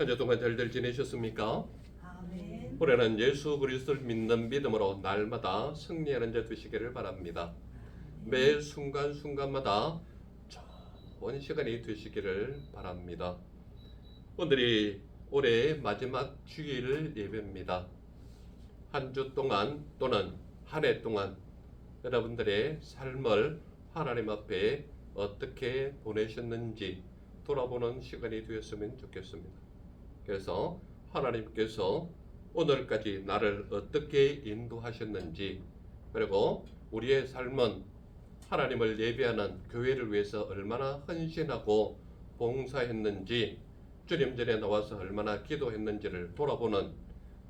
한 주 동안 잘들 지내셨습니까? 아멘. 올해는 예수 그리스도를 믿는 믿음으로 날마다 승리하는 자 되시기를 바랍니다. 매 순간순간마다 좋은 시간이 되시기를 바랍니다. 오늘이 올해의 마지막 주일 예배입니다. 한 주 동안 또는 한 해 동안 여러분들의 삶을 하나님 앞에 어떻게 보내셨는지 돌아보는 시간이 되었으면 좋겠습니다. 그래서 하나님께서 오늘까지 나를 어떻게 인도하셨는지, 그리고 우리의 삶은 하나님을 예배하는 교회를 위해서 얼마나 헌신하고 봉사했는지, 주님 전에 나와서 얼마나 기도했는지를 돌아보는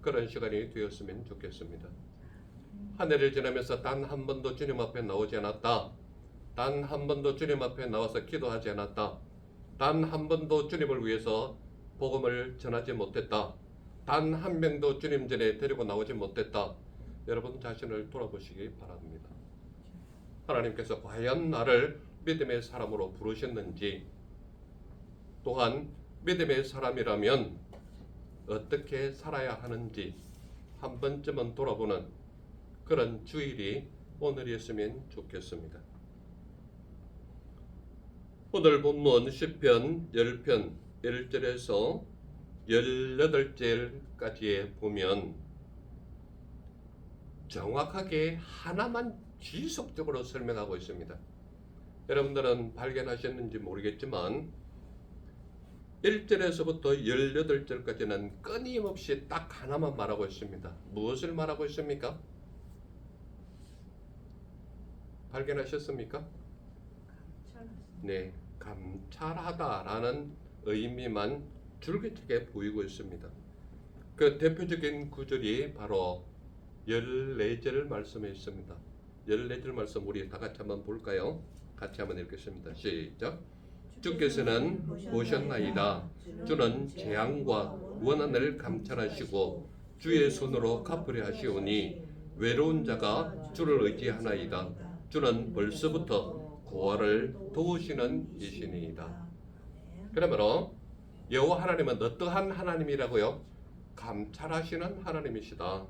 그런 시간이 되었으면 좋겠습니다. 한 해를 지나면서 단 한 번도 주님 앞에 나오지 않았다. 단 한 번도 주님 앞에 나와서 기도하지 않았다. 단 한 번도 주님을 위해서 복음을 전하지 못했다. 단 한 명도 주님 전에 데리고 나오지 못했다. 여러분 자신을 돌아보시기 바랍니다. 하나님께서 과연 나를 믿음의 사람으로 부르셨는지, 또한 믿음의 사람이라면 어떻게 살아야 하는지 한 번쯤은 돌아보는 그런 주일이 오늘이었으면 좋겠습니다. 오늘 본문 시편 10편 1절에서 18절까지에 보면 정확하게 하나만 지속적으로 설명하고 있습니다. 여러분들은 발견하셨는지 모르겠지만 1절에서부터 18절까지는 끊임없이 딱 하나만 말하고 있습니다. 무엇을 말하고 있습니까? 발견하셨습니까? 네, 감찰하다라는 의미만 줄기차게 보이고 있습니다. 그 대표적인 구절이 바로 14절 말씀에 있습니다. 14절 말씀 우리 다 같이 한번 볼까요? 같이 한번 읽겠습니다. 시작. 주께서는 보셨나이다. 주는 재앙과 원한을 감찰하시고 주의 손으로 갚으려 하시오니 외로운 자가 주를 의지하나이다. 주는 벌써부터 고아를 도우시는 이시니이다. 그러므로 여호와 하나님은 어떠한 하나님이라고요? 감찰하시는 하나님이시다.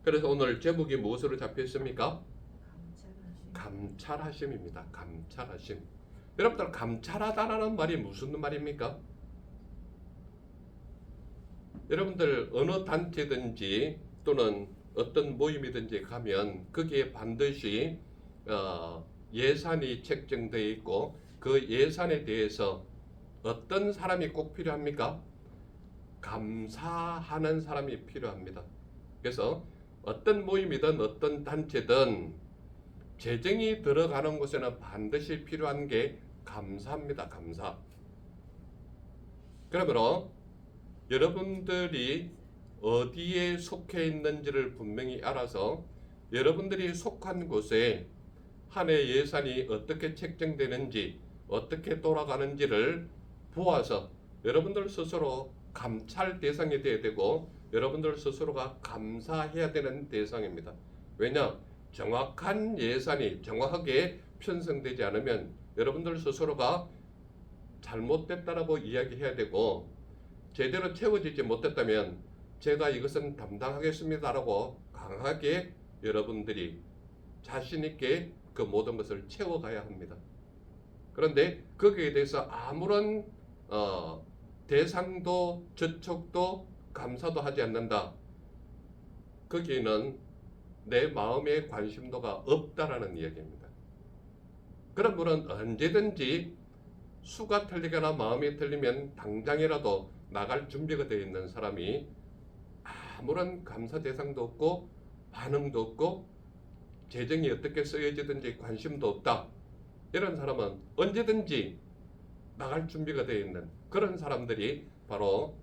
그래서 오늘 제목이 무엇으로 잡혀 있습니까? 감찰하심입니다. 감찰하심. 여러분들 감찰하다라는 말이 무슨 말입니까? 여러분들 어느 단체든지 또는 어떤 모임이든지 가면 거기에 반드시 예산이 책정되어 있고 그 예산에 대해서 어떤 사람이 꼭 필요합니까? 감사하는 사람이 필요합니다. 그래서 어떤 모임이든 어떤 단체든 재정이 들어가는 곳에는 반드시 필요한 게 감사입니다. 감사. 그러므로 여러분들이 어디에 속해 있는지를 분명히 알아서 여러분들이 속한 곳에 한 해 예산이 어떻게 책정되는지, 어떻게 돌아가는지를 보아서 여러분들 스스로 감찰 대상이 되어야 되고 여러분들 스스로가 감사해야 되는 대상입니다. 왜냐? 정확한 예산이 정확하게 편성되지 않으면 여러분들 스스로가 잘못됐다라고 이야기해야 되고, 제대로 채워지지 못했다면 제가 이것은 담당하겠습니다라고 강하게 여러분들이 자신있게 그 모든 것을 채워가야 합니다. 그런데 거기에 대해서 아무런 대상도 저촉도 감사도 하지 않는다. 거기에는 내 마음의 관심도가 없다라는 이야기입니다. 그런 분은 언제든지 수가 틀리거나 마음이 틀리면 당장이라도 나갈 준비가 되어 있는 사람이 아무런 감사 대상도 없고 반응도 없고 재정이 어떻게 쓰여지든지 관심도 없다. 이런 사람은 언제든지 나갈 준비가 되어 있는 그런 사람들이 바로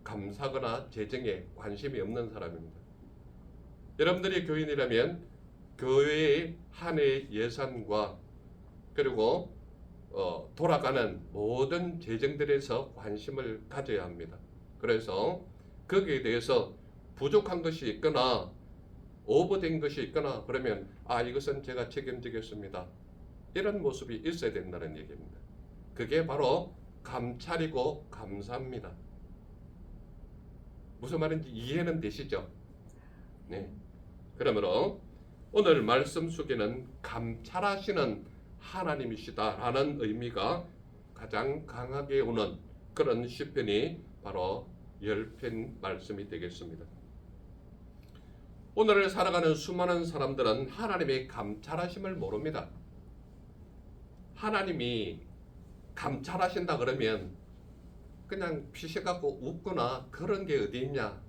감사거나 재정에 관심이 없는 사람입니다. 여러분들이 교인이라면 교회의 한 해 예산과 그리고 돌아가는 모든 재정들에서 관심을 가져야 합니다. 그래서 거기에 대해서 부족한 것이 있거나 오버된 것이 있거나 그러면 이것은 제가 책임지겠습니다. 이런 모습이 있어야 된다는 얘기입니다. 그게 바로 감찰이고 감사합니다. 무슨 말인지 이해는 되시죠? 네. 그러므로 오늘 말씀 속에는 감찰하시는 하나님이시다라는 의미가 가장 강하게 오는 그런 시편이 바로 10편 말씀이 되겠습니다. 오늘을 살아가는 수많은 사람들은 하나님의 감찰하심을 모릅니다. 하나님이 감찰하신다 그러면 그냥 피식하고 웃거나 그런 게 어디 있냐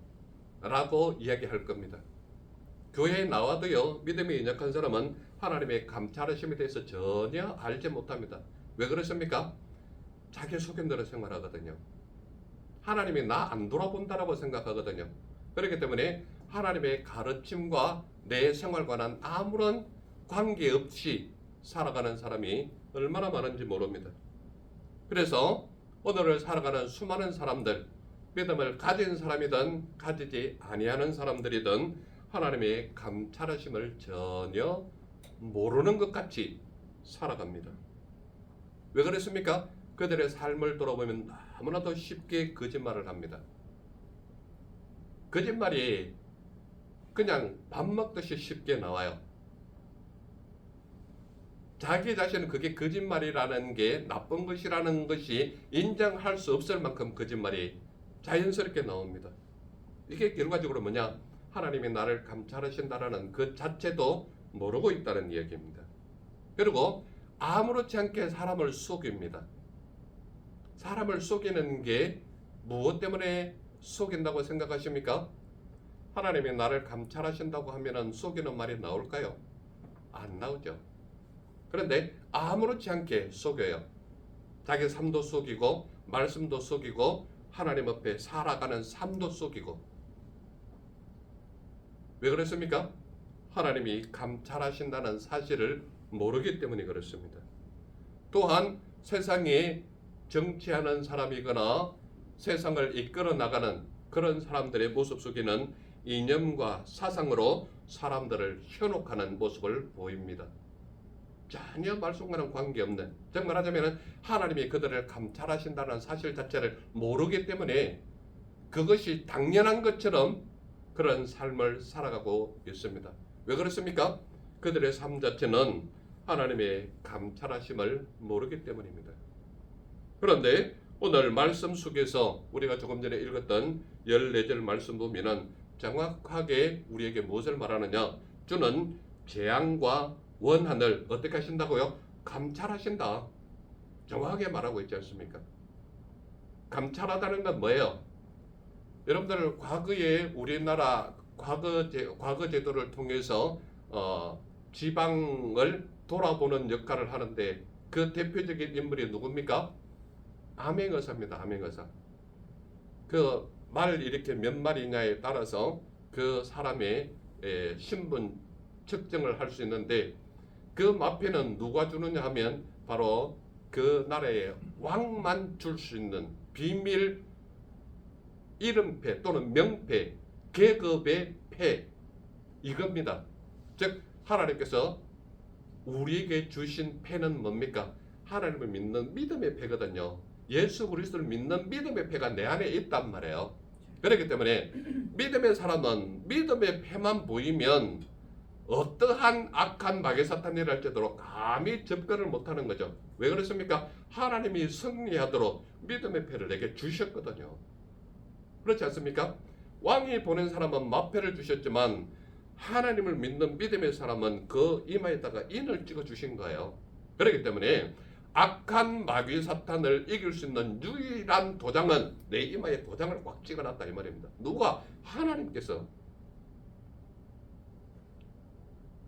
라고 이야기할 겁니다. 교회에 나와도요, 믿음이 연약한 사람은 하나님의 감찰하심에 대해서 전혀 알지 못합니다. 왜 그렇습니까? 자기 소견대로 생활하거든요. 하나님이 나 안 돌아본다라고 생각하거든요. 그렇기 때문에 하나님의 가르침과 내 생활과는 아무런 관계없이 살아가는 사람이 얼마나 많은지 모릅니다. 그래서 오늘을 살아가는 수많은 사람들, 믿음을 가진 사람이든 가지지 아니하는 사람들이든 하나님의 감찰하심을 전혀 모르는 것 같이 살아갑니다. 왜 그랬습니까? 그들의 삶을 돌아보면 너무나도 쉽게 거짓말을 합니다. 거짓말이 그냥 밥 먹듯이 쉽게 나와요. 자기 자신은 그게 거짓말이라는 게 나쁜 것이라는 것이 인정할 수 없을 만큼 거짓말이 자연스럽게 나옵니다. 이게 결과적으로 뭐냐? 하나님이 나를 감찰하신다라는 그 자체도 모르고 있다는 이야기입니다. 그리고 아무렇지 않게 사람을 속입니다. 사람을 속이는 게 무엇 때문에 속인다고 생각하십니까? 하나님이 나를 감찰하신다고 하면은 속이는 말이 나올까요? 안 나오죠. 그런데 아무렇지 않게 속여요. 자기 삶도 속이고 말씀도 속이고 하나님 앞에 살아가는 삶도 속이고. 왜 그렇습니까? 하나님이 감찰하신다는 사실을 모르기 때문에 그렇습니다. 또한 세상에 정치하는 사람이거나 세상을 이끌어 나가는 그런 사람들의 모습 속에는 이념과 사상으로 사람들을 현혹하는 모습을 보입니다. 전혀 말씀과는 관계없는, 정말 하자면 하나님이 그들을 감찰하신다는 사실 자체를 모르기 때문에 그것이 당연한 것처럼 그런 삶을 살아가고 있습니다. 왜 그렇습니까? 그들의 삶 자체는 하나님의 감찰하심을 모르기 때문입니다. 그런데 오늘 말씀 속에서 우리가 조금 전에 읽었던 14절 말씀 보면은 정확하게 우리에게 무엇을 말하느냐? 주는 재앙과 원한을 어떻게 하신다고요? 감찰하신다. 정확하게 말하고 있지 않습니까? 감찰하다는 건 뭐예요? 여러분들 과거에 우리나라 과거 제도를 통해서 지방을 돌아보는 역할을 하는데 그 대표적인 인물이 누굽니까? 암행어사입니다. 암행어사. 그 말 이렇게 몇 마리냐에 따라서 그 사람의 신분 측정을 할 수 있는데 그 마패는 누가 주느냐 하면 바로 그 나라의 왕만 줄 수 있는 비밀 이름패 또는 명패, 계급의 패 이겁니다. 즉 하나님께서 우리에게 주신 패는 뭡니까? 하나님을 믿는 믿음의 패거든요. 예수 그리스도를 믿는 믿음의 패가 내 안에 있단 말이에요. 그렇기 때문에 믿음의 사람은 믿음의 패만 보이면 어떠한 악한 마귀 사탄이 할지라도 감히 접근을 못하는 거죠. 왜 그렇습니까? 하나님이 승리하도록 믿음의 패를 내게 주셨거든요. 그렇지 않습니까? 왕이 보낸 사람은 마패를 주셨지만 하나님을 믿는 믿음의 사람은 그 이마에다가 인을 찍어 주신 거예요. 그렇기 때문에 악한 마귀 사탄을 이길 수 있는 유일한 도장은 내 이마에 도장을 꽉 찍어놨다 이 말입니다. 누가? 하나님께서.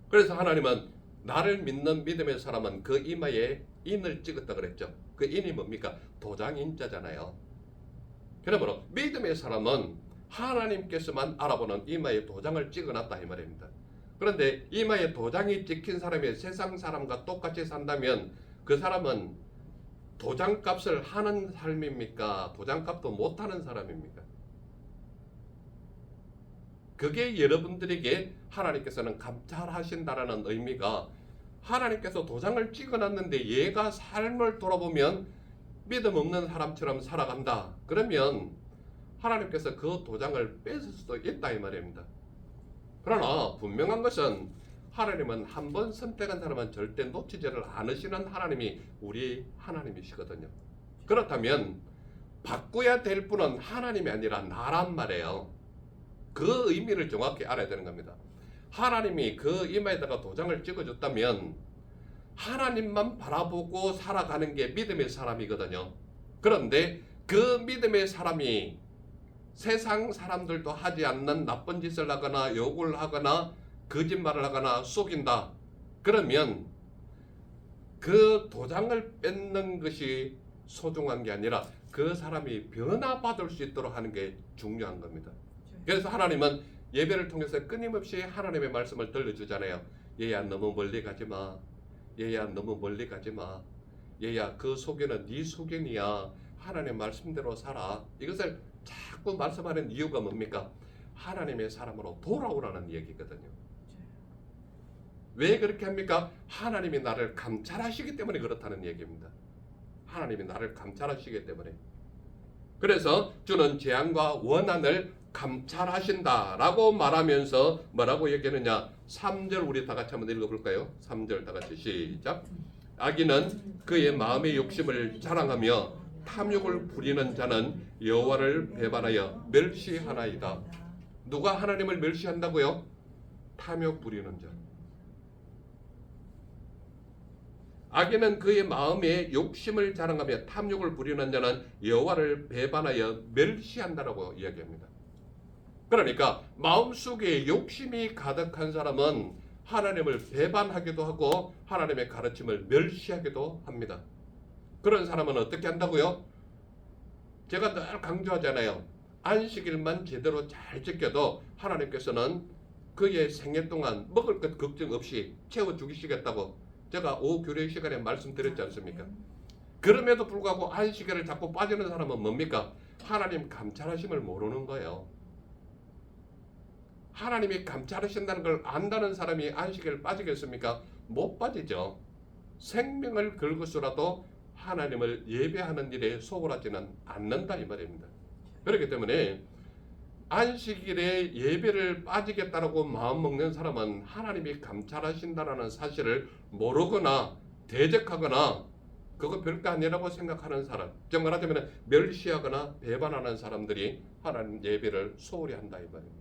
그래서 하나님은 나를 믿는 믿음의 사람은 그 이마에 인을 찍었다 그랬죠. 그 인이 뭡니까? 도장인자잖아요. 그러므로 믿음의 사람은 하나님께서만 알아보는 이마에 도장을 찍어놨다 이 말입니다. 그런데 이마에 도장이 찍힌 사람이 세상 사람과 똑같이 산다면 그 사람은 도장값을 하는 삶입니까? 도장값도 못하는 사람입니까? 그게 여러분들에게 하나님께서는 감찰하신다라는 의미가 하나님께서 도장을 찍어놨는데 얘가 삶을 돌아보면 믿음 없는 사람처럼 살아간다. 그러면 하나님께서 그 도장을 뺏을 수도 있다 이 말입니다. 그러나 분명한 것은 하나님은 한 번 선택한 사람은 절대 놓치지를 않으시는 하나님이 우리 하나님이시거든요. 그렇다면 바꿔야 될 분은 하나님이 아니라 나란 말이에요. 그 의미를 정확히 알아야 되는 겁니다. 하나님이 그 이마에다가 도장을 찍어줬다면 하나님만 바라보고 살아가는 게 믿음의 사람이거든요. 그런데 그 믿음의 사람이 세상 사람들도 하지 않는 나쁜 짓을 하거나 욕을 하거나 거짓말을 하거나 속인다. 그러면 그 도장을 뺏는 것이 소중한 게 아니라 그 사람이 변화받을 수 있도록 하는 게 중요한 겁니다. 그래서 하나님은 예배를 통해서 끊임없이 하나님의 말씀을 들려주잖아요. 얘야 너무 멀리 가지 마. 얘야 너무 멀리 가지 마. 얘야 그 소견은 네 소견이야. 하나님의 말씀대로 살아. 이것을 자꾸 말씀하는 이유가 뭡니까? 하나님의 사람으로 돌아오라는 얘기거든요. 왜 그렇게 합니까? 하나님이 나를 감찰하시기 때문에 그렇다는 얘기입니다. 하나님이 나를 감찰하시기 때문에. 그래서 주는 재앙과 원한을 감찰하신다라고 말하면서 뭐라고 얘기하느냐? 3절 우리 다 같이 한번 읽어볼까요? 3절 다 같이 시작. 악인은 그의 마음의 욕심을 자랑하며 탐욕을 부리는 자는 여호와를 배반하여 멸시하나이다. 누가 하나님을 멸시한다고요? 탐욕 부리는 자. 악인은 그의 마음에 욕심을 자랑하며 탐욕을 부리는 자는 여호와를 배반하여 멸시한다라고 이야기합니다. 그러니까 마음속에 욕심이 가득한 사람은 하나님을 배반하기도 하고 하나님의 가르침을 멸시하기도 합니다. 그런 사람은 어떻게 한다고요? 제가 늘 강조하잖아요. 안식일만 제대로 잘 지켜도 하나님께서는 그의 생애 동안 먹을 것 걱정 없이 채워주시겠다고 제가 오후 교회 시간에 말씀드렸지 않습니까? 그럼에도 불구하고 안식일을 자꾸 빠지는 사람은 뭡니까? 하나님 감찰하심을 모르는 거예요. 하나님이 감찰하신다는 걸 안다는 사람이 안식일을 빠지겠습니까? 못 빠지죠. 생명을 걸고서라도 하나님을 예배하는 일에 소홀하지는 않는다 이 말입니다. 그렇기 때문에 안식일에 예배를 빠지겠다라고 마음먹는 사람은 하나님이 감찰하신다라는 사실을 모르거나 대적하거나 그거 별거 아니라고 생각하는 사람, 즉 말하자면 멸시하거나 배반하는 사람들이 하나님 예배를 소홀히 한다 이 말입니다.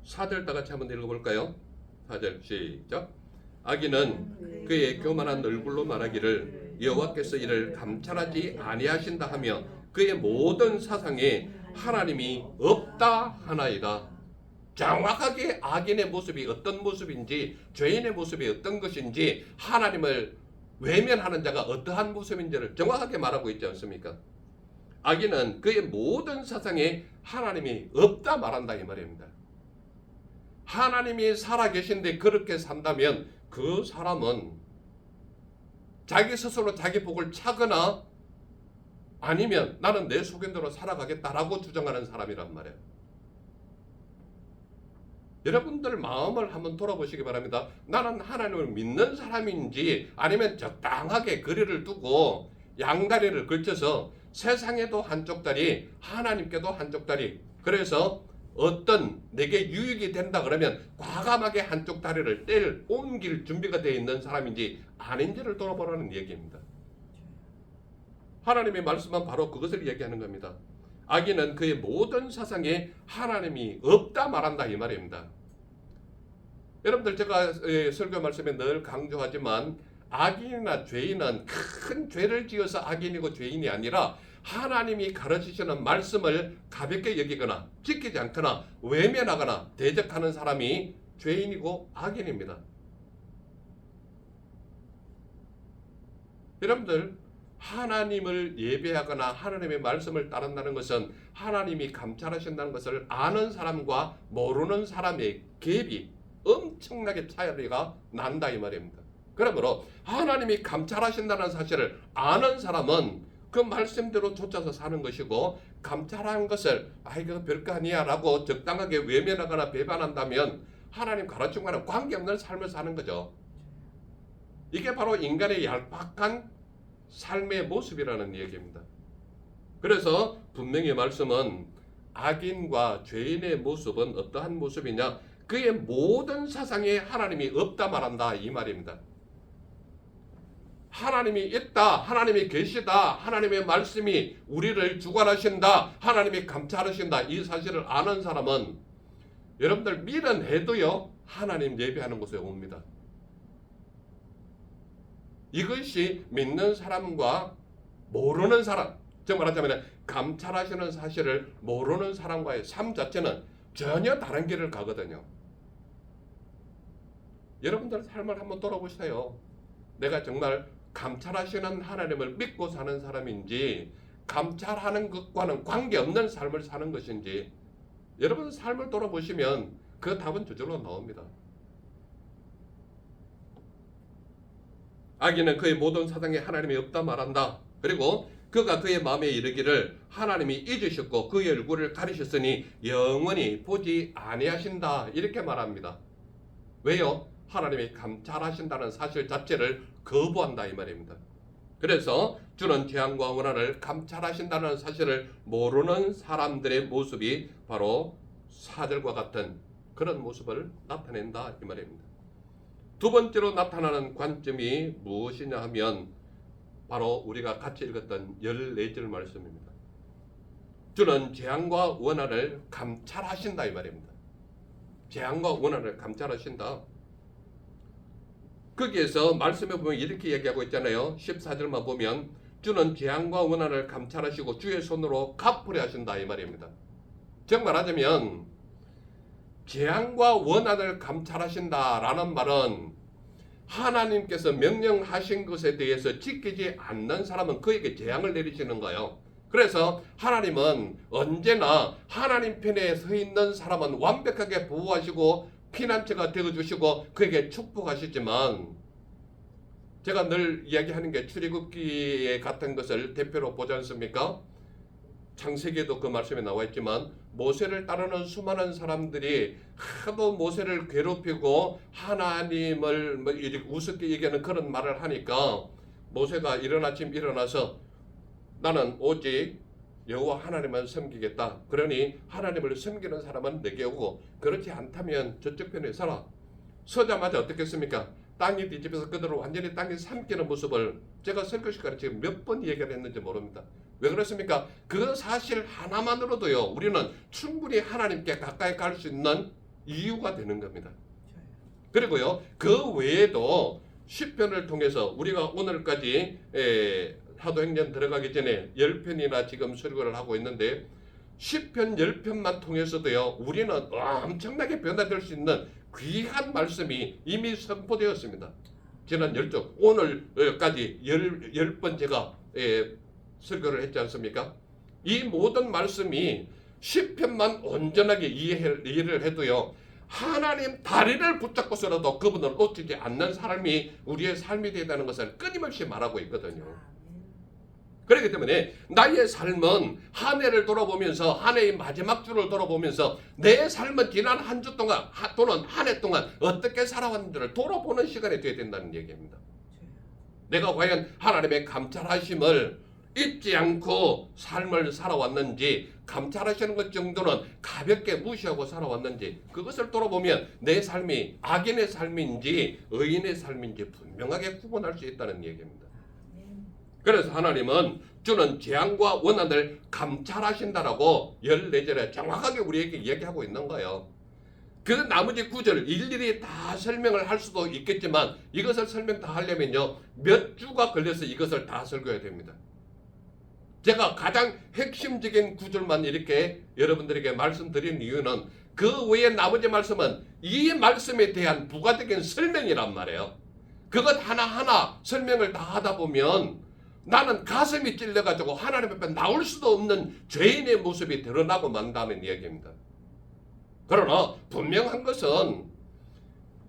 4절 다 같이 한번 읽어볼까요? 4절 시작. 악인은 그의 교만한 얼굴로 말하기를 여호와께서 이를 감찰하지 아니하신다 하며 그의 모든 사상에 하나님이 없다 하나이다. 정확하게 악인의 모습이 어떤 모습인지, 죄인의 모습이 어떤 것인지, 하나님을 외면하는 자가 어떠한 모습인지를 정확하게 말하고 있지 않습니까? 악인은 그의 모든 사상에 하나님이 없다 말한다 이 말입니다. 하나님이 살아계신데 그렇게 산다면 그 사람은 자기 스스로 자기 복을 차거나 아니면 나는 내 소견대로 살아가겠다라고 주장하는 사람이란 말이에요. 여러분들 마음을 한번 돌아보시기 바랍니다. 나는 하나님을 믿는 사람인지 아니면 적당하게 거리를 두고 양다리를 걸쳐서 세상에도 한쪽 다리, 하나님께도 한쪽 다리. 그래서 어떤 내게 유익이 된다 그러면 과감하게 한쪽 다리를 옮길 준비가 되어 있는 사람인지 아닌지를 돌아보라는 얘기입니다. 하나님의 말씀은 바로 그것을 얘기하는 겁니다. 악인은 그의 모든 사상에 하나님이 없다 말한다 이 말입니다. 여러분들 제가 설교 말씀에 늘 강조하지만 악인이나 죄인은 큰 죄를 지어서 악인이고 죄인이 아니라 하나님이 가르치시는 말씀을 가볍게 여기거나 지키지 않거나 외면하거나 대적하는 사람이 죄인이고 악인입니다. 여러분들 하나님을 예배하거나 하나님의 말씀을 따른다는 것은 하나님이 감찰하신다는 것을 아는 사람과 모르는 사람의 갭이 엄청나게 차이가 난다 이 말입니다. 그러므로 하나님이 감찰하신다는 사실을 아는 사람은 그 말씀대로 쫓아서 사는 것이고 감찰한 것을 이거 별거 아니야 라고 적당하게 외면하거나 배반한다면 하나님 가르침과는 관계없는 삶을 사는 거죠. 이게 바로 인간의 얄팍한 삶의 모습이라는 얘기입니다. 그래서 분명히 말씀은 악인과 죄인의 모습은 어떠한 모습이냐? 그의 모든 사상에 하나님이 없다 말한다 이 말입니다. 하나님이 있다, 하나님이 계시다, 하나님의 말씀이 우리를 주관하신다, 하나님이 감찰하신다 이 사실을 아는 사람은 여러분들 밀어내도요 하나님 예배하는 곳에 옵니다. 이것이 믿는 사람과 모르는 사람, 즉 말하자면 감찰하시는 사실을 모르는 사람과의 삶 자체는 전혀 다른 길을 가거든요. 여러분들 삶을 한번 돌아보세요. 내가 정말 감찰하시는 하나님을 믿고 사는 사람인지 감찰하는 것과는 관계없는 삶을 사는 것인지 여러분 삶을 돌아보시면 그 답은 저절로 나옵니다. 악인은 그의 모든 사상에 하나님이 없다 말한다. 그리고 그가 그의 마음에 이르기를 하나님이 잊으셨고 그의 얼굴을 가리셨으니 영원히 보지 아니하신다 이렇게 말합니다. 왜요? 하나님이 감찰하신다는 사실 자체를 거부한다 이 말입니다. 그래서 주는 재앙과 원한을 감찰하신다는 사실을 모르는 사람들의 모습이 바로 사절과 같은 그런 모습을 나타낸다 이 말입니다. 두 번째로 나타나는 관점이 무엇이냐 하면 바로 우리가 같이 읽었던 14절 말씀입니다. 주는 재앙과 원한을 감찰하신다 이 말입니다. 재앙과 원한을 감찰하신다. 거기에서 말씀에 보면 이렇게 얘기하고 있잖아요. 14절만 보면 주는 재앙과 원한을 감찰하시고 주의 손으로 갚으려 하신다 이 말입니다. 즉 말하자면 재앙과 원한을 감찰하신다라는 말은 하나님께서 명령하신 것에 대해서 지키지 않는 사람은 그에게 재앙을 내리시는 거예요. 그래서 하나님은 언제나 하나님 편에 서 있는 사람은 완벽하게 보호하시고 피난처가 되어주시고 그에게 축복하시지만 제가 늘 이야기하는 게 출애굽기에 같은 것을 대표로 보지 않습니까? 창세기에도 그 말씀이 나와 있지만 모세를 따르는 수많은 사람들이 하도 모세를 괴롭히고 하나님을 이렇게 우습게 얘기하는 그런 말을 하니까 모세가 이른 아침 일어나서 나는 오직 여호와 하나님만 섬기겠다. 그러니 하나님을 섬기는 사람은 내게 오고 그렇지 않다면 저쪽 편에 서라. 서자마자 어떻겠습니까? 땅이 뒤집혀서 그들을 완전히 땅에 삼키는 모습을 제가 설교 시간에 지금 몇 번 얘기를 했는지 모릅니다. 왜 그렇습니까? 그 사실 하나만으로도요 우리는 충분히 하나님께 가까이 갈 수 있는 이유가 되는 겁니다. 그리고요 그 외에도 시편을 통해서 우리가 오늘까지 사도행전 들어가기 전에 10편이나 지금 설교를 하고 있는데 시편 10편만 통해서도요 우리는 엄청나게 변화될 수 있는 귀한 말씀이 이미 선포되었습니다. 지난 10주 오늘까지 10번 제가 설교를 했지 않습니까? 이 모든 말씀이 시편만 온전하게 이해를 해도요 하나님 다리를 붙잡고서라도 그분을 놓치지 않는 삶이 우리의 삶이 되다는 것을 끊임없이 말하고 있거든요. 그렇기 때문에 나의 삶은 한 해를 돌아보면서 한 해의 마지막 주를 돌아보면서 내 삶은 지난 한 주 동안 또는 한 해 동안 어떻게 살아왔는지를 돌아보는 시간이 되어야 된다는 얘기입니다. 내가 과연 하나님의 감찰하심을 잊지 않고 삶을 살아왔는지 감찰하시는 것 정도는 가볍게 무시하고 살아왔는지 그것을 돌아보면 내 삶이 악인의 삶인지 의인의 삶인지 분명하게 구분할 수 있다는 얘기입니다. 그래서 하나님은 주는 재앙과 원한을 감찰하신다라고 14절에 정확하게 우리에게 얘기하고 있는 거예요. 그 나머지 구절 일일이 다 설명을 할 수도 있겠지만 이것을 설명 다 하려면요 몇 주가 걸려서 이것을 다 설교해야 됩니다. 제가 가장 핵심적인 구절만 이렇게 여러분들에게 말씀드린 이유는 그 외에 나머지 말씀은 이 말씀에 대한 부가적인 설명이란 말이에요. 그것 하나하나 설명을 다 하다 보면 나는 가슴이 찔려가지고 하나님 앞에 나올 수도 없는 죄인의 모습이 드러나고 만다는 이야기입니다. 그러나 분명한 것은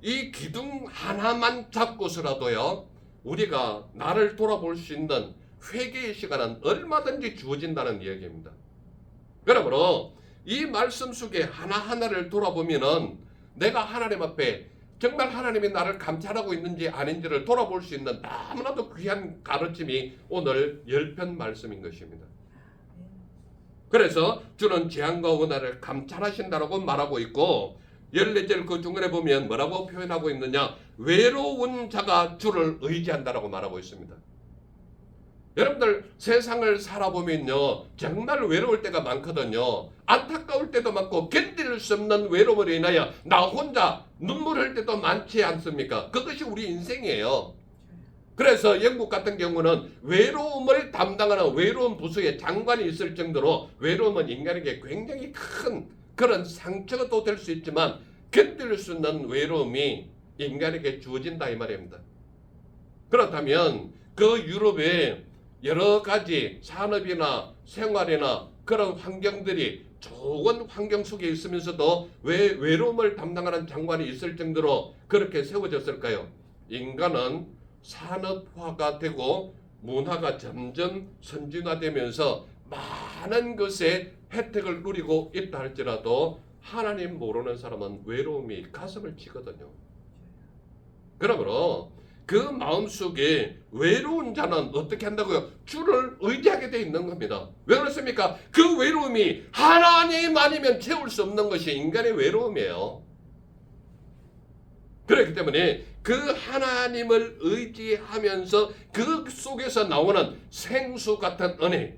이 기둥 하나만 잡고서라도요 우리가 나를 돌아볼 수 있는 회개의 시간은 얼마든지 주어진다는 이야기입니다. 그러므로 이 말씀 속에 하나하나를 돌아보면은 내가 하나님 앞에 정말 하나님이 나를 감찰하고 있는지 아닌지를 돌아볼 수 있는 너무나도 귀한 가르침이 오늘 10편 말씀인 것입니다. 그래서 주는 재앙과 원한을 감찰하신다라고 말하고 있고 14절 그 중간에 보면 뭐라고 표현하고 있느냐? 외로운 자가 주를 의지한다라고 말하고 있습니다. 여러분들 세상을 살아보면요 정말 외로울 때가 많거든요. 안타까울 때도 많고 견딜 수 없는 외로움으로 인하여 나 혼자 눈물 흘릴 때도 많지 않습니까? 그것이 우리 인생이에요. 그래서 영국 같은 경우는 외로움을 담당하는 외로움 부서에 장관이 있을 정도로 외로움은 인간에게 굉장히 큰 그런 상처가 또 될 수 있지만 견딜 수 있는 외로움이 인간에게 주어진다 이 말입니다. 그렇다면 그 유럽에 여러 가지 산업이나 생활이나 그런 환경들이 좋은 환경 속에 있으면서도 왜 외로움을 담당하는 장관이 있을 정도로 그렇게 세워졌을까요? 인간은 산업화가 되고 문화가 점점 선진화되면서 많은 것에 혜택을 누리고 있다 할지라도 하나님 모르는 사람은 외로움이 가슴을 치거든요. 그러므로 그 마음속에 외로운 자는 어떻게 한다고요? 주를 의지하게 돼 있는 겁니다. 왜 그렇습니까? 그 외로움이 하나님 아니면 채울 수 없는 것이 인간의 외로움이에요. 그렇기 때문에 그 하나님을 의지하면서 그 속에서 나오는 생수 같은 은혜,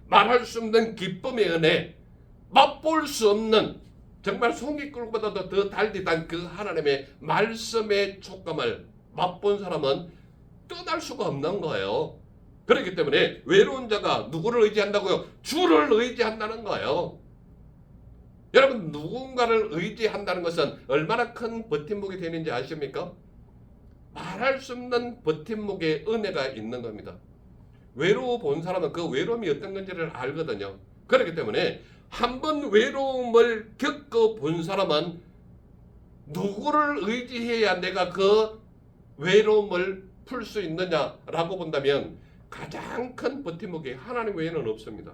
말할 수 없는 기쁨의 은혜, 맛볼 수 없는 정말 송이꿀보다도 더 달디단 그 하나님의 말씀의 촉감을 맛본 사람은 떠날 수가 없는 거예요. 그렇기 때문에 외로운 자가 누구를 의지한다고요? 주를 의지한다는 거예요. 여러분 누군가를 의지한다는 것은 얼마나 큰 버팀목이 되는지 아십니까? 말할 수 없는 버팀목의 은혜가 있는 겁니다. 외로워 본 사람은 그 외로움이 어떤 건지를 알거든요. 그렇기 때문에 한번 외로움을 겪어본 사람은 누구를 의지해야 내가 그 외로움을 풀 수 있느냐라고 본다면 가장 큰 버팀목이 하나님 외에는 없습니다.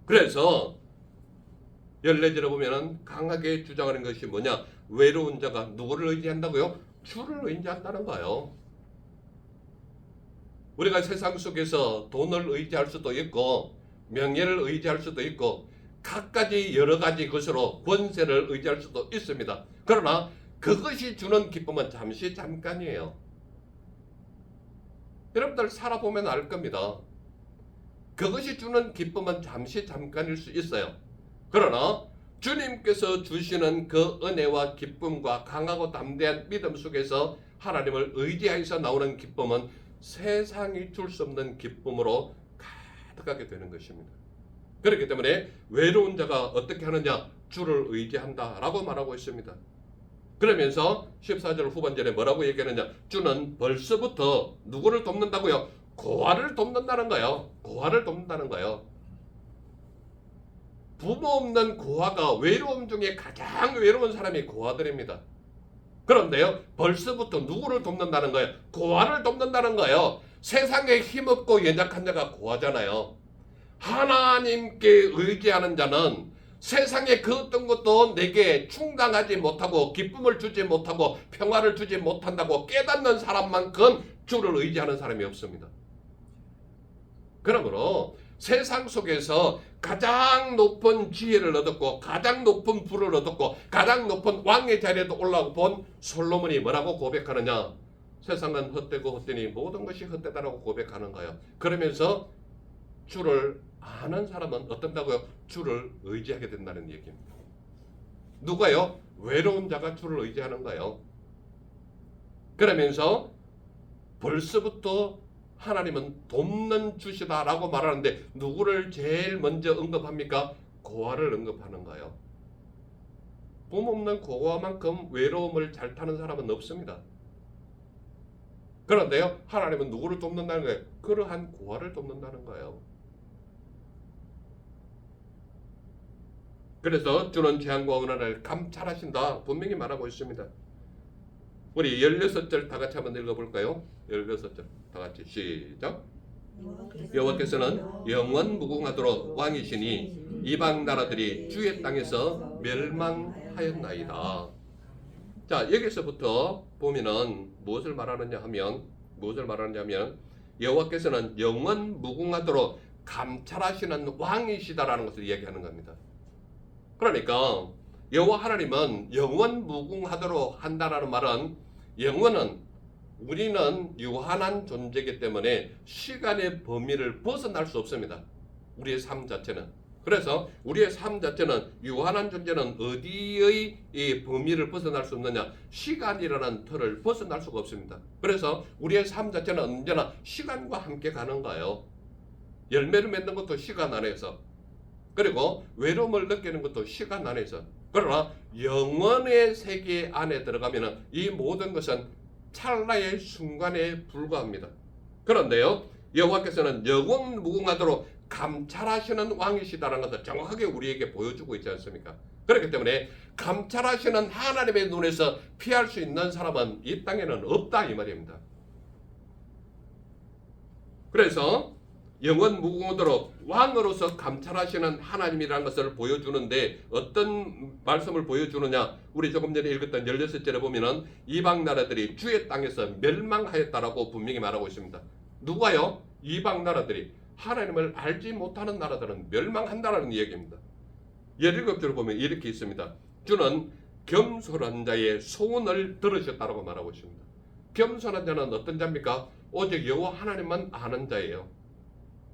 그래서 14절에 보면 강하게 주장하는 것이 뭐냐? 외로운 자가 누구를 의지한다고요? 주를 의지한다는 거예요. 우리가 세상 속에서 돈을 의지할 수도 있고 명예를 의지할 수도 있고 각가지 여러 가지 것으로 권세를 의지할 수도 있습니다. 그러나 그것이 주는 기쁨은 잠시 잠깐이에요. 여러분들 살아보면 알 겁니다. 그것이 주는 기쁨은 잠시 잠깐일 수 있어요. 그러나 주님께서 주시는 그 은혜와 기쁨과 강하고 담대한 믿음 속에서 하나님을 의지하여서 나오는 기쁨은 세상이 줄 수 없는 기쁨으로 가득하게 되는 것입니다. 그렇기 때문에 외로운 자가 어떻게 하느냐? 주를 의지한다라고 말하고 있습니다. 그러면서 14절 후반절에 뭐라고 얘기하느냐? 주는 벌써부터 누구를 돕는다고요? 고아를 돕는다는 거예요. 고아를 돕는다는 거예요. 부모 없는 고아가 외로움 중에 가장 외로운 사람이 고아들입니다. 그런데요, 벌써부터 누구를 돕는다는 거예요? 고아를 돕는다는 거예요. 세상에 힘없고 연약한 자가 고아잖아요. 하나님께 의지하는 자는 세상에 그 어떤 것도 내게 충당하지 못하고 기쁨을 주지 못하고 평화를 주지 못한다고 깨닫는 사람만큼 주를 의지하는 사람이 없습니다. 그러므로 세상 속에서 가장 높은 지혜를 얻었고 가장 높은 부를 얻었고 가장 높은 왕의 자리에도 올라오고 본 솔로몬이 뭐라고 고백하느냐? 세상은 헛되고 헛되니 모든 것이 헛되다라고 고백하는 거예요. 그러면서 주를 아는 사람은 어떤다고요? 주를 의지하게 된다는 얘기입니다. 누가요? 외로운 자가 주를 의지하는 거예요. 그러면서 벌써부터 하나님은 돕는 주시다라고 말하는데 누구를 제일 먼저 언급합니까? 고아를 언급하는 거예요. 부모 없는 고아만큼 외로움을 잘 타는 사람은 없습니다. 그런데요, 하나님은 누구를 돕는다는 거예요? 그러한 고아를 돕는다는 거예요. 그래서 주는 재앙과 고난을 감찰하신다 분명히 말하고 있습니다. 우리 16절 다 같이 한번 읽어볼까요? 16절 다 같이 시작. 여호와께서는 영원 무궁하도록 왕이시니 이방 나라들이 주의 땅에서 멸망하였나이다. 자, 여기서부터 보면은 무엇을 말하느냐 하면 여호와께서는 영원 무궁하도록 감찰하시는 왕이시다라는 것을 얘기하는 겁니다. 그러니까 여호와 하나님은 영원 무궁하도록 한다라는 말은, 영원은 우리는 유한한 존재이기 때문에 시간의 범위를 벗어날 수 없습니다. 우리의 삶 자체는. 그래서 우리의 삶 자체는, 유한한 존재는 어디의 이 범위를 벗어날 수 없느냐? 시간이라는 틀을 벗어날 수가 없습니다. 그래서 우리의 삶 자체는 언제나 시간과 함께 가는 거예요. 열매를 맺는 것도 시간 안에서, 그리고 외로움을 느끼는 것도 시간 안에서. 그러나 영원의 세계 안에 들어가면 이 모든 것은 찰나의 순간에 불과합니다. 그런데요, 여호와께서는 영원 무궁하도록 감찰하시는 왕이시다라는 것을 정확하게 우리에게 보여주고 있지 않습니까? 그렇기 때문에 감찰하시는 하나님의 눈에서 피할 수 있는 사람은 이 땅에는 없다, 이 말입니다. 그래서 영원 무궁하도록 왕으로서 감찰하시는 하나님이라는 것을 보여주는데, 어떤 말씀을 보여주느냐? 우리 조금 전에 읽었던 16절에 보면은 이방 나라들이 주의 땅에서 멸망하였다라고 분명히 말하고 있습니다. 누가요? 이방 나라들이. 하나님을 알지 못하는 나라들은 멸망한다라는 얘기입니다. 17절을 보면 이렇게 있습니다. 주는 겸손한 자의 소원을 들으셨다라고 말하고 있습니다. 겸손한 자는 어떤 자입니까? 오직 여호와 하나님만 아는 자예요.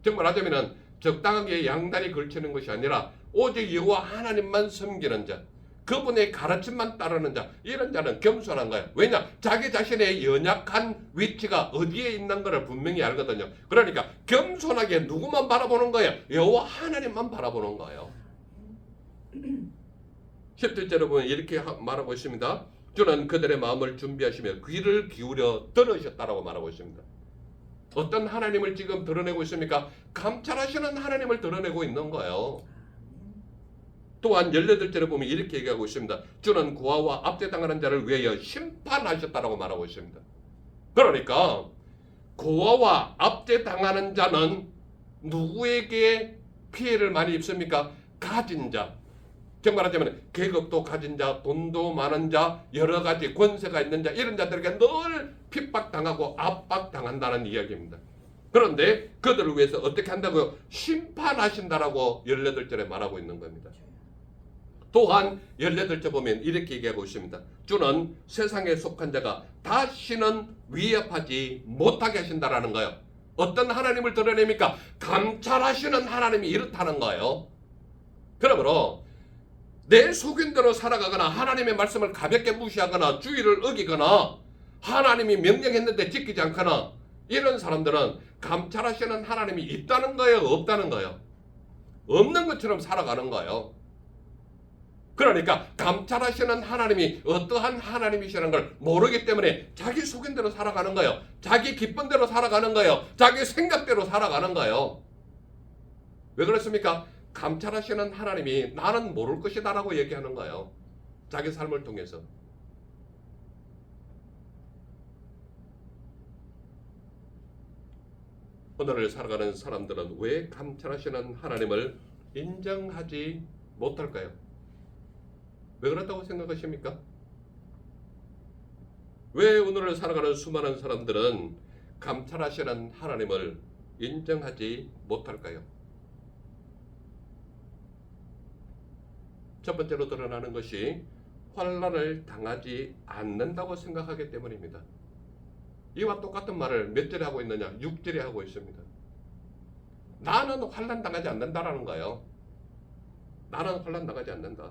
정말 하자면 적당하게 양다리 걸치는 것이 아니라 오직 여호와 하나님만 섬기는 자, 그분의 가르침만 따르는 자, 이런 자는 겸손한 거예요. 왜냐? 자기 자신의 연약한 위치가 어디에 있는 것을 분명히 알거든요. 그러니까 겸손하게 누구만 바라보는 거예요? 여호와 하나님만 바라보는 거예요. 17절에 보면 이렇게 말하고 있습니다. 주는 그들의 마음을 준비하시며 귀를 기울여 들으셨다라고 말하고 있습니다. 어떤 하나님을 지금 드러내고 있습니까? 감찰하시는 하나님을 드러내고 있는 거예요. 또한 18절에 보면 이렇게 얘기하고 있습니다. 주는 고아와 압제당하는 자를 위하여 심판하셨다라고 말하고 있습니다. 그러니까 고아와 압제당하는 자는 누구에게 피해를 많이 입습니까? 가진 자. 정말 하자면 계급도 가진 자, 돈도 많은 자, 여러 가지 권세가 있는 자, 이런 자들에게 늘 핍박당하고 압박당한다는 이야기입니다. 그런데 그들을 위해서 어떻게 한다고요? 심판하신다라고 18절에 말하고 있는 겁니다. 또한 18절 보면 이렇게 얘기하고 있습니다. 주는 세상에 속한 자가 다시는 위협하지 못하게 하신다라는 거예요. 어떤 하나님을 드러냅니까? 감찰하시는 하나님이 이렇다는 거예요. 그러므로 내 속인대로 살아가거나 하나님의 말씀을 가볍게 무시하거나 주의를 어기거나 하나님이 명령했는데 지키지 않거나, 이런 사람들은 감찰하시는 하나님이 있다는 거예요, 없다는 거예요? 없는 것처럼 살아가는 거예요. 그러니까 감찰하시는 하나님이 어떠한 하나님이시라는 걸 모르기 때문에 자기 속인대로 살아가는 거예요. 자기 기쁜 대로 살아가는 거예요. 자기 생각대로 살아가는 거예요. 왜 그렇습니까? 감찰하시는 하나님이 나는 모를 것이다 라고 얘기하는 거예요. 자기 삶을 통해서. 오늘을 살아가는 사람들은 왜 감찰하시는 하나님을 인정하지 못할까요? 왜 그렇다고 생각하십니까? 왜 오늘을 살아가는 수많은 사람들은 감찰하시는 하나님을 인정하지 못할까요? 첫 번째로 드러나는 것이 환난을 당하지 않는다고 생각하기 때문입니다. 이와 똑같은 말을 몇 절에 하고 있느냐? 6절에 하고 있습니다. 나는 환난 당하지 않는다라는 거예요. 나는 환난 당하지 않는다.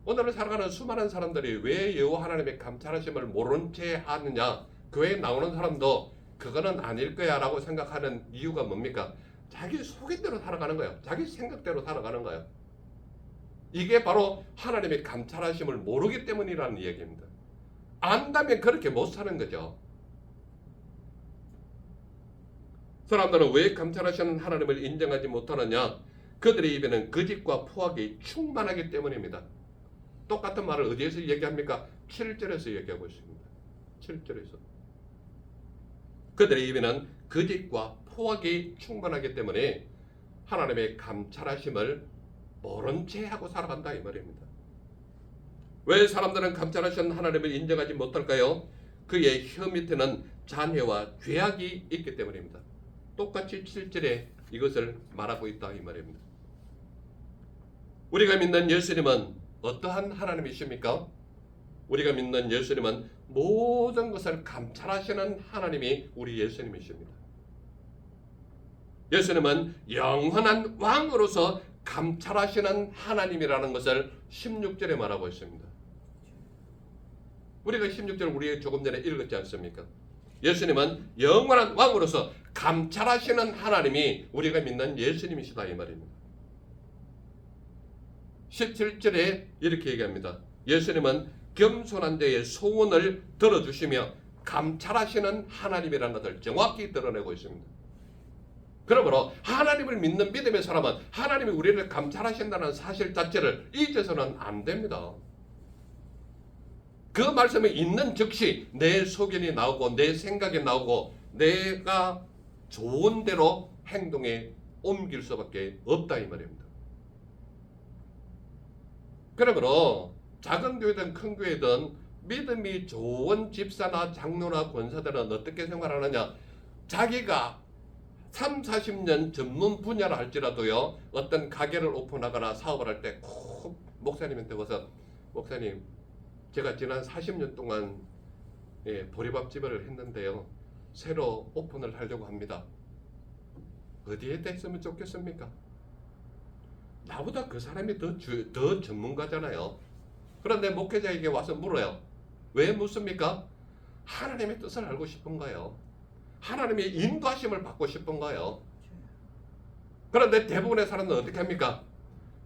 오늘을 살아가는 수많은 사람들이 왜 여호와 하나님의 감찰하심을 모른 채 하느냐? 교회에 나오는 사람도 그거는 아닐 거야 라고 생각하는 이유가 뭡니까? 자기 속인대로 살아가는 거예요. 자기 생각대로 살아가는 거예요. 이게 바로 하나님의 감찰하심을 모르기 때문이라는 이야기입니다. 안다면 그렇게 못 사는 거죠. 사람들은 왜 감찰하시는 하나님을 인정하지 못하느냐? 그들의 입에는 거짓과 포악이 충만하기 때문입니다. 똑같은 말을 어디에서 얘기합니까? 7절에서 얘기하고 있습니다. 7절에서. 그들의 입에는 거짓과 포악이 충만하기 때문에 하나님의 감찰하심을 모른 채 하고 살아간다 이 말입니다. 왜 사람들은 감찰하시는 하나님을 인정하지 못할까요? 그의 혀 밑에는 잔해와 죄악이 있기 때문입니다. 똑같이 7절에 이것을 말하고 있다 이 말입니다. 우리가 믿는 예수님은 어떠한 하나님이십니까? 우리가 믿는 예수님은 모든 것을 감찰하시는 하나님이 우리 예수님이십니다. 예수님은 영원한 왕으로서 감찰하시는 하나님이라는 것을 16절에 말하고 있습니다. 우리가 16절 우리 조금 전에 읽었지 않습니까? 예수님은 영원한 왕으로서 감찰하시는 하나님이 우리가 믿는 예수님이시다 이 말입니다. 17절에 이렇게 얘기합니다. 예수님은 겸손한 자의 소원을 들어주시며 감찰하시는 하나님이라는 것을 정확히 드러내고 있습니다. 그러므로 하나님을 믿는 믿음의 사람은 하나님이 우리를 감찰하신다는 사실 자체를 잊어서는 안 됩니다. 그 말씀에 있는 즉시 내 소견이 나오고 내 생각이 나오고 내가 좋은 대로 행동에 옮길 수밖에 없다 이 말입니다. 그러므로 작은 교회든 큰 교회든 믿음이 좋은 집사나 장로나 권사들은 어떻게 생활하느냐? 자기가 3, 40년 전문 분야를 할지라도요, 어떤 가게를 오픈하거나 사업을 할 때 꼭 목사님한테 와서, 목사님, 제가 지난 40년 동안 보리밥집을 했는데요, 새로 오픈을 하려고 합니다. 어디에 됐으면 좋겠습니까? 나보다 그 사람이 더 전문가잖아요. 그런데 목회자에게 와서 물어요. 왜 묻습니까? 하나님의 뜻을 알고 싶은가요? 하나님의 인도하심을 받고 싶은가요? 그런데 대부분의 사람들은 어떻게 합니까?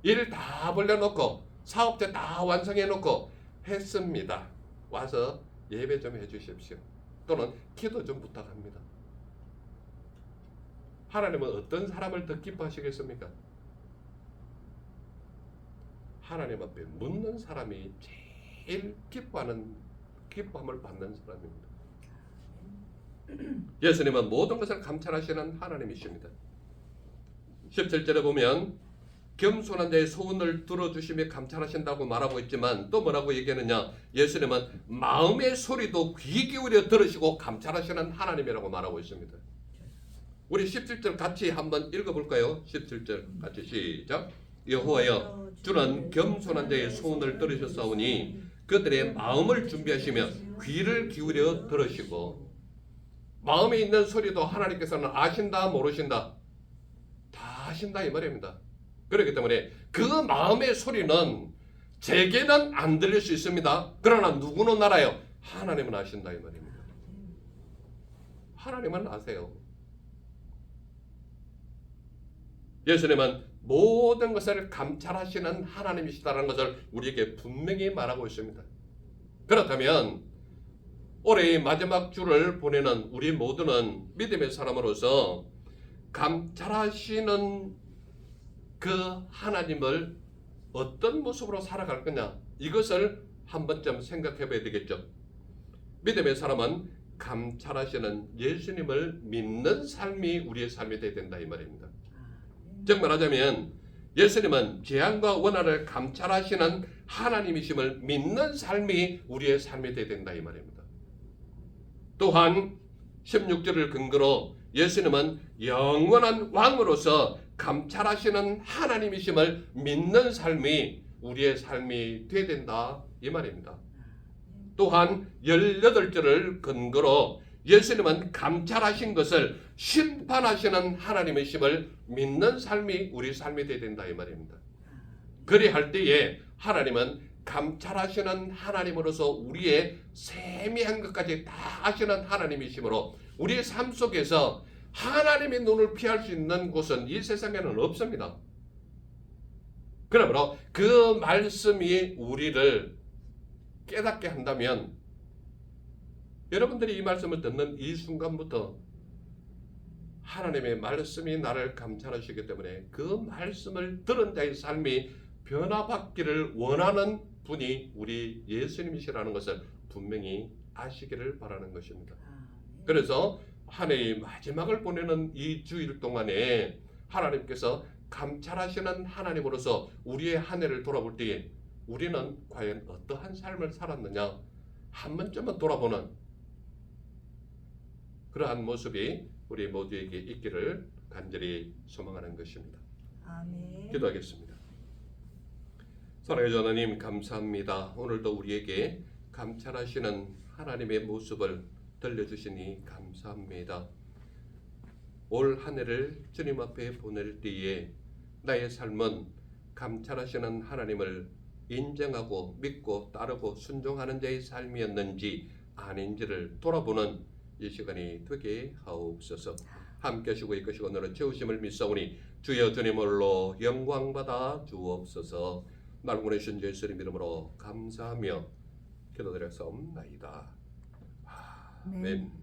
일 다 벌려놓고 사업체 다 완성해놓고 했습니다. 와서 예배 좀 해주십시오. 또는 기도 좀 부탁합니다. 하나님은 어떤 사람을 더 기뻐하시겠습니까? 하나님 앞에 묻는 사람이 제일 기뻐함을 받는 사람입니다. 예수님은 모든 것을 감찰하시는 하나님이십니다. 17절에 보면 겸손한 자의 소원을 들어주시며 감찰하신다고 말하고 있지만 또 뭐라고 얘기하느냐? 예수님은 마음의 소리도 귀 기울여 들으시고 감찰하시는 하나님이라고 말하고 있습니다. 우리 17절 같이 한번 읽어볼까요? 17절 같이 시작. 여호와여, 주는 겸손한 자의 소원을 들으셨사오니 그들의 마음을 준비하시며 귀를 기울여 들으시고. 마음에 있는 소리도 하나님께서는 아신다 모르신다? 다 아신다 이 말입니다. 그렇기 때문에 그 마음의 소리는 제게는 안 들릴 수 있습니다. 그러나 누구는 알아요? 하나님은 아신다 이 말입니다. 하나님은 아세요. 예수님은 모든 것을 감찰하시는 하나님이시다는 것을 우리에게 분명히 말하고 있습니다. 그렇다면 올해의 마지막 주를 보내는 우리 모두는 믿음의 사람으로서 감찰하시는 그 하나님을 어떤 모습으로 살아갈 거냐, 이것을 한 번쯤 생각해 봐야 되겠죠. 믿음의 사람은 감찰하시는 예수님을 믿는 삶이 우리의 삶이 되어야 된다 이 말입니다. 즉 말하자면 예수님은 재앙과 원한을 감찰하시는 하나님이심을 믿는 삶이 우리의 삶이 되어야 된다 이 말입니다. 또한 16절을 근거로 예수님은 영원한 왕으로서 감찰하시는 하나님이심을 믿는 삶이 우리의 삶이 되어야 된다 이 말입니다. 또한 18절을 근거로 예수님은 감찰하신 것을 심판하시는 하나님이심을 믿는 삶이 우리 삶이 되어야 된다 이 말입니다. 그리할 때에 하나님은 감찰하시는 하나님으로서 우리의 세미한 것까지 다 아시는 하나님이시므로 우리의 삶 속에서 하나님의 눈을 피할 수 있는 곳은 이 세상에는 없습니다. 그러므로 그 말씀이 우리를 깨닫게 한다면 여러분들이 이 말씀을 듣는 이 순간부터 하나님의 말씀이 나를 감찰하시기 때문에 그 말씀을 들은 자의 삶이 변화받기를 원하는 분이 우리 예수님이시라는 것을 분명히 아시기를 바라는 것입니다. 그래서 한 해의 마지막을 보내는 이 주일 동안에 하나님께서 감찰하시는 하나님으로서 우리의 한 해를 돌아볼 때에 우리는 과연 어떠한 삶을 살았느냐 한 번쯤은 돌아보는 그러한 모습이 우리 모두에게 있기를 간절히 소망하는 것입니다. 아멘. 기도하겠습니다. 사랑의 주 하나님 감사합니다. 오늘도 우리에게 감찰하시는 하나님의 모습을 들려주시니 감사합니다. 올 한 해를 주님 앞에 보낼 때에 나의 삶은 감찰하시는 하나님을 인정하고 믿고 따르고 순종하는 자의 삶이었는지 아닌지를 돌아보는 이 시간이 되게 하옵소서. 함께 하시고 이끄시고 너는 채우심을 믿사오니 주여 주님 홀로 영광받아 주옵소서. 날 보내신 예수님 이름으로 감사하며 기도드렸사옵나이다. 아멘.